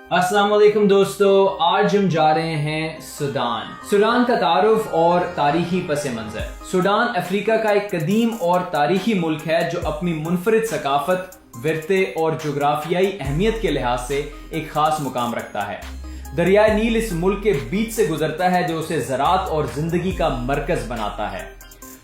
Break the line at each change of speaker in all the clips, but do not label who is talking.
अस्सलाम वालेकुम दोस्तों, आज हम जा रहे हैं सूडान का तारुफ और तारीखी पस मंजर। सूडान अफ्रीका का एक कदीम और तारीखी मुल्क है जो अपनी मुनफरिद सकाफत, विरते और जोग्राफियाई अहमियत के लिहाज से एक खास मुकाम रखता है। दरियाए नील इस मुल्क के बीच से गुजरता है जो उसे ज़राअत और जिंदगी का मरकज बनाता है।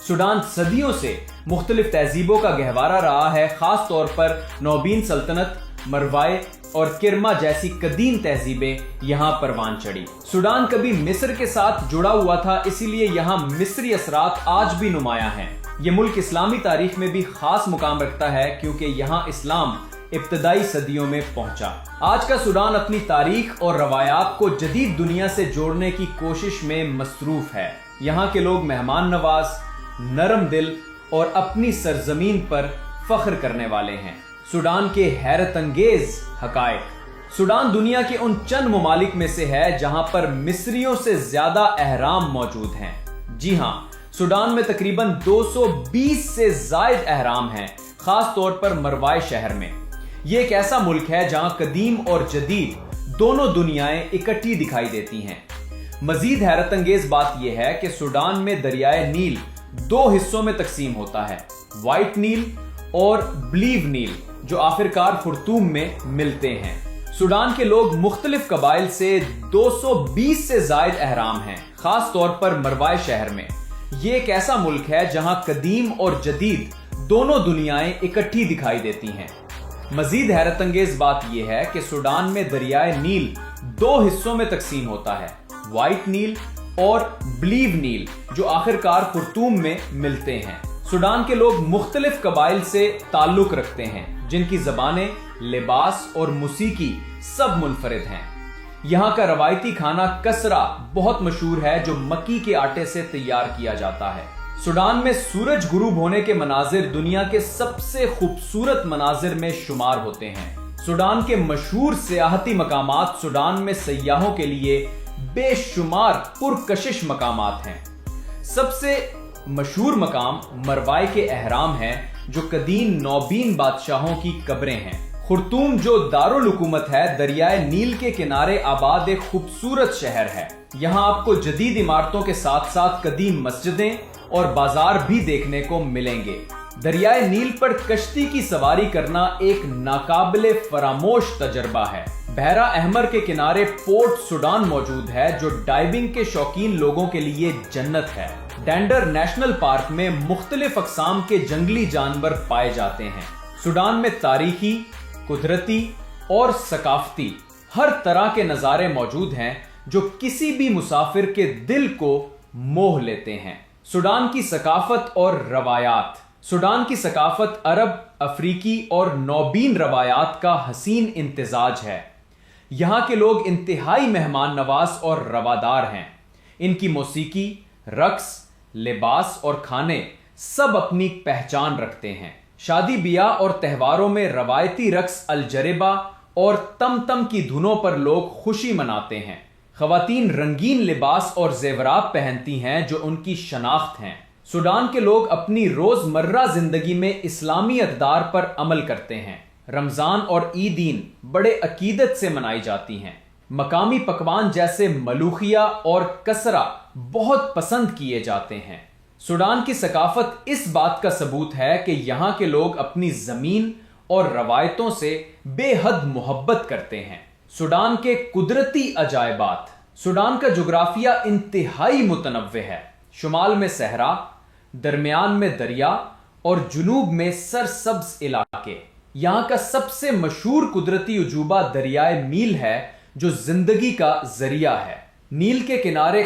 सूडान सदियों से मुख्तलिफ तहजीबों का गहवारा रहा है, खास तौर पर नौबीन सल्तनत, मरवाए और किरमा जैसी कदीम तहजीबें यहाँ परवान चढ़ी। सूडान कभी मिस्र के साथ जुड़ा हुआ था, इसीलिए यहाँ मिस्री असरात आज भी नुमाया हैं। ये मुल्क इस्लामी तारीख में भी खास मुकाम रखता है क्योंकि यहाँ इस्लाम इब्तदाई सदियों में पहुंचा। आज का सूडान अपनी तारीख और रवायात को जदीद दुनिया से जोड़ने की कोशिश में मसरूफ है। यहाँ के लोग मेहमान नवाज, नरम दिल और अपनी सरजमीन पर फख्र करने वाले हैं। सूडान के हैरत अंगेज हकायक। सूडान दुनिया के उन चंद ममालिक में से है जहां पर मिस्रियों से ज्यादा अहराम मौजूद हैं। जी हां, सूडान में तकरीबन 220 से जायद अहराम हैं, खास तौर पर मरवाए शहर में। यह एक ऐसा मुल्क है जहां कदीम और जदीद दोनों दुनियाएं इकट्ठी दिखाई देती हैं। मजीद हैरत अंगेज बात यह है कि सूडान में दरियाए नील दो हिस्सों में तकसीम होता है, व्हाइट नील और ब्लीव नील, जो आखिरकार खुर्तूम में मिलते हैं। सूडान के लोग मुख्तलिफ कबाइल से 220 से जायद अहराम हैं, खास तौर पर मरवाए शहर में। यह एक ऐसा मुल्क है जहां कदीम और जदीद दोनों दुनियाएं इकट्ठी दिखाई देती हैं। मजीद हैरत अंगेज बात यह है कि सूडान में दरियाए नील दो हिस्सों में तकसीम होता है, व्हाइट नील और ब्लीव नील, जो आखिरकार खुर्तूम में मिलते हैं। सूडान के लोग मुख्तलिफ कबाइल से ताल्लुक रखते हैं, जिनकी जबानें, लिबास और मूसीकी सब मुनफरिद हैं। यहाँ का रवायती खाना कसरा बहुत मशहूर है, जो मक्की के आटे से तैयार किया जाता है। सूडान में सूरज गुरूब होने के मनाजिर दुनिया के सबसे खूबसूरत मनाजिर में शुमार होते हैं। सूडान के मशहूर सियाहती मकामात सूडान में सयाहों के लिए बेशुमार पुरकशिश मकामात हैं। सबसे मशहूर मकाम मरवाए के अहराम हैं, जो कदीम नौबीन बादशाहों की कब्रें हैं। खुर्तूम, जो दारुल हुकूमत है, दरियाए नील के किनारे आबाद एक खूबसूरत शहर है। यहाँ आपको जदीद इमारतों के साथ साथ कदीम मस्जिदें और बाजार भी देखने को मिलेंगे। दरियाए नील पर कश्ती की सवारी करना एक नाकाबिले फरामोश तजर्बा है। बहरा अहमर के किनारे पोर्ट सूडान मौजूद है, जो डाइविंग के शौकीन लोगों के लिए जन्नत है। डेंडर नेशनल पार्क में मुख्तलिफ अक़साम के जंगली जानवर पाए जाते हैं। सूडान में तारीखी, कुदरती और सकाफती हर तरह के नज़ारे मौजूद हैं, जो किसी भी मुसाफिर के दिल को मोह लेते हैं। सूडान की सकाफत और रवायात। सूडान की सकाफत अरब, अफ्रीकी और नौबीन रवायात का हसीन इम्तिजाज है। यहाँ के लोग इंतहाई मेहमान नवाज और रवादार हैं। इनकी मौसीकी, रक्स, लिबास और खाने सब अपनी पहचान रखते हैं। शादी ब्याह और त्योहारों में रवायती रक्स अलजरेबा और तम की धुनों पर लोग खुशी मनाते हैं। खवातीन रंगीन लिबास और जेवरात पहनती हैं, जो उनकी शनाख्त हैं। सूडान के लोग अपनी रोजमर्रा जिंदगी में इस्लामी अक़दार पर अमल करते हैं। रमजान और ईदीन बड़े अकीदत से मनाई जाती हैं। मकामी पकवान जैसे मलूखिया और कसरा बहुत पसंद किए जाते हैं। सूडान की सकाफत इस बात का सबूत है कि यहाँ के लोग अपनी जमीन और रवायतों से बेहद मोहब्बत करते हैं। सूडान के कुदरती अजायबात। सूडान का जोग्राफिया इंतहाई मुतनव्वे है। शुमाल में सहरा, दरमियान में दरिया और जुनूब में सरसब्ज इलाके। यहाँ का सबसे मशहूर कुदरती उजूबा दरियाए नील है, जो जिंदगी का जरिया है। नील के किनारे